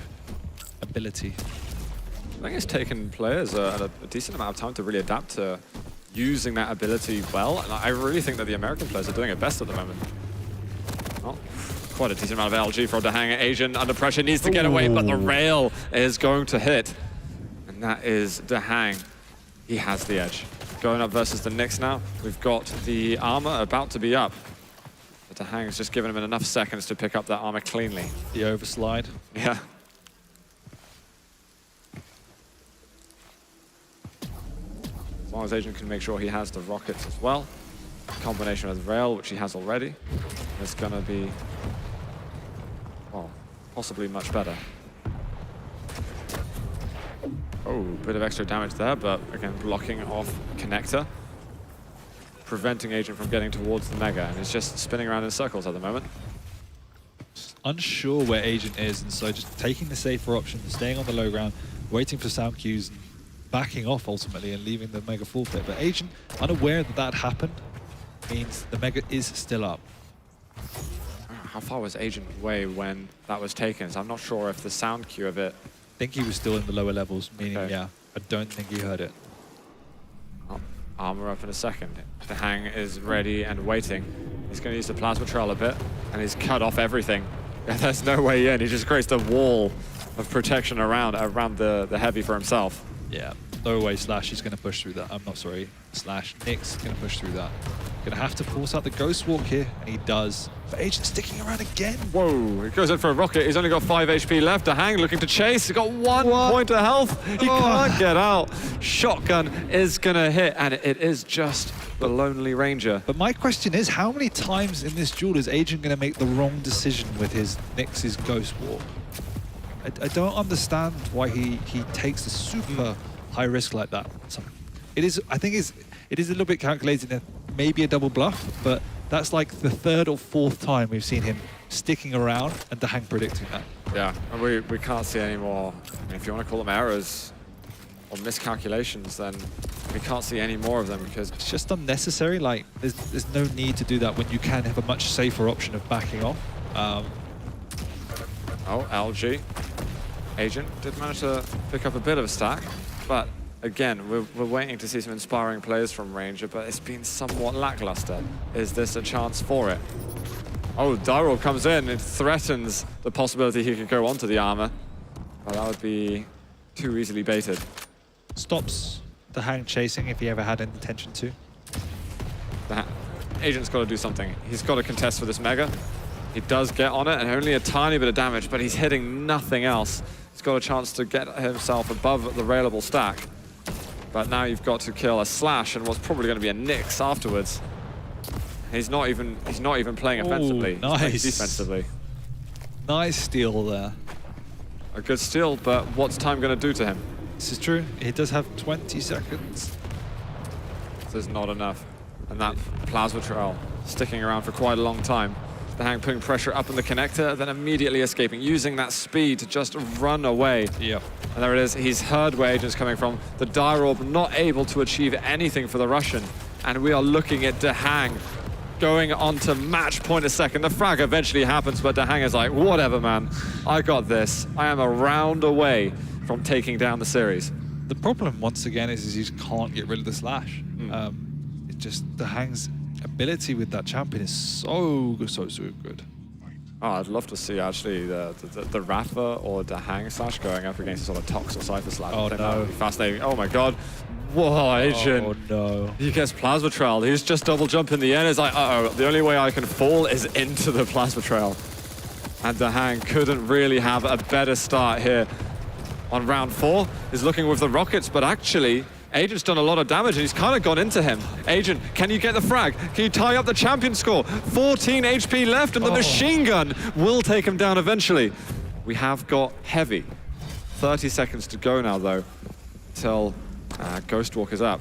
ability. I think it's taken players a decent amount of time to really adapt to using that ability well, and I really think that the American players are doing it best at the moment. Well, quite a decent amount of LG for Dahang. Agent under pressure, needs to get away, but the rail is going to hit. And that is Dahang. He has the edge. Going up versus the Nyx now. We've got the armor about to be up. But Dahang has just given him enough seconds to pick up that armor cleanly. The overslide. Yeah. As long as Agent can make sure he has the rockets as well. Combination with rail, which he has already. It's gonna be, well, possibly much better. Oh, bit of extra damage there, but again, blocking off Connector. Preventing Agent from getting towards the Mega, and he's just spinning around in circles at the moment. Unsure where Agent is, and so just taking the safer option, staying on the low ground, waiting for sound cues, and backing off ultimately and leaving the Mega forfeit. But Agent, unaware that that happened, means the Mega is still up. How far was Agent away when that was taken? So I'm not sure if the sound cue of it... I think he was still in the lower levels, meaning, Okay. yeah, I don't think he heard it. Oh, armor up in a second. Dahang is ready and waiting. He's going to use the plasma trail a bit, and he's cut off everything. There's no way in. He just creates a wall of protection around the heavy for himself. Yeah, no way Slash, he's going to push through that. I'm not sorry, Slash, Nyx going to push through that. Going to have to force out the Ghost Walk here, and he does. But Agent sticking around again. Whoa, he goes in for a rocket. He's only got 5 HP left. Dahang looking to chase. He's got one point of health. He can't get out. Shotgun is going to hit, and it is just the Lonely Ranger. But my question is, how many times in this duel is Agent going to make the wrong decision with his Nyx's Ghost Walk? I don't understand why he takes a super high risk like that. So it is, I think it is a little bit calculated in maybe a double bluff, but that's like the 3rd or 4th time we've seen him sticking around and Dahang predicting that. Yeah, and we can't see any more, I mean, if you want to call them errors or miscalculations, then we can't see any more of them because It's just unnecessary. Like there's no need to do that when you can have a much safer option of backing off. Oh, LG. Agent did manage to pick up a bit of a stack, but again, we're waiting to see some inspiring plays from Ranger, but it's been somewhat lackluster. Is this a chance for it? Oh, Dire Orb comes in. It threatens the possibility he could go onto the armor, but that would be too easily baited. Stops Dahang chasing if he ever had an intention to. Agent's got to do something. He's got to contest for this Mega. He does get on it, and only a tiny bit of damage, but he's hitting nothing else. He's got a chance to get himself above the railable stack. But now you've got to kill a Slash and what's probably going to be a Nyx afterwards. He's not even playing offensively. Nice. He's playing defensively. Nice steal there. A good steal, but what's time going to do to him? This is true. He does have 20 seconds. This is not enough. And that Plasma Trail sticking around for quite a long time. Dahang putting pressure up in the connector, then immediately escaping, using that speed to just run away. Yep. And there it is. He's heard where Agent's coming from. The Dire Orb not able to achieve anything for the Russian. And we are looking at Dahang going on to match point a second. The frag eventually happens, but Dahang is like, whatever, man. I got this. I am a round away from taking down the series. The problem, once again, is you just can't get rid of the Slash. It just, Dahang's ability with that champion is so good. Oh, I'd love to see actually the Rafa or Dahang Slash going up against a sort of Tox or Cypher Slash. Oh, I think no. that would be fascinating. Oh my god. Whoa, Agent. Oh no. He gets Plasma Trail. He's just double jump in the end. It's like, uh-oh, the only way I can fall is into the Plasma Trail. And Dahang couldn't really have a better start here on round 4. He's looking with the rockets, but actually, Agent's done a lot of damage and he's kind of gone into him. Agent, can you get the frag? Can you tie up the champion score? 14 HP left and the machine gun will take him down eventually. We have got Heavy. 30 seconds to go now though, till Ghostwalk is up.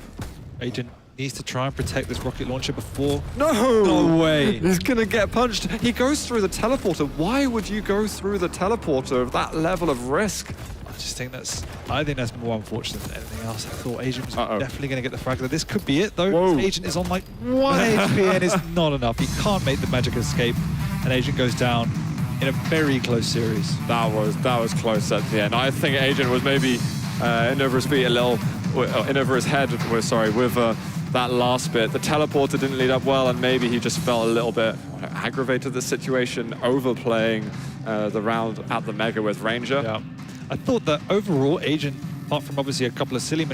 Agent needs to try and protect this rocket launcher before. No! No way. He's gonna get punched. He goes through the teleporter. Why would you go through the teleporter of that level of risk? I think that's more unfortunate than anything else. I thought Agent was Uh-oh. definitely going to get the frag. This could be it, though. Whoa. Agent is on like 1 HP and it's not enough. He can't make the magic escape, and Agent goes down in a very close series. That was close at the end. I think Agent was maybe in over his feet a little, in over his head. Sorry, with that last bit. The teleporter didn't lead up well, and maybe he just felt a little bit aggravated the situation, overplaying the round at the Mega with Ranger. Yeah. I thought that overall, Agent, apart from obviously a couple of silly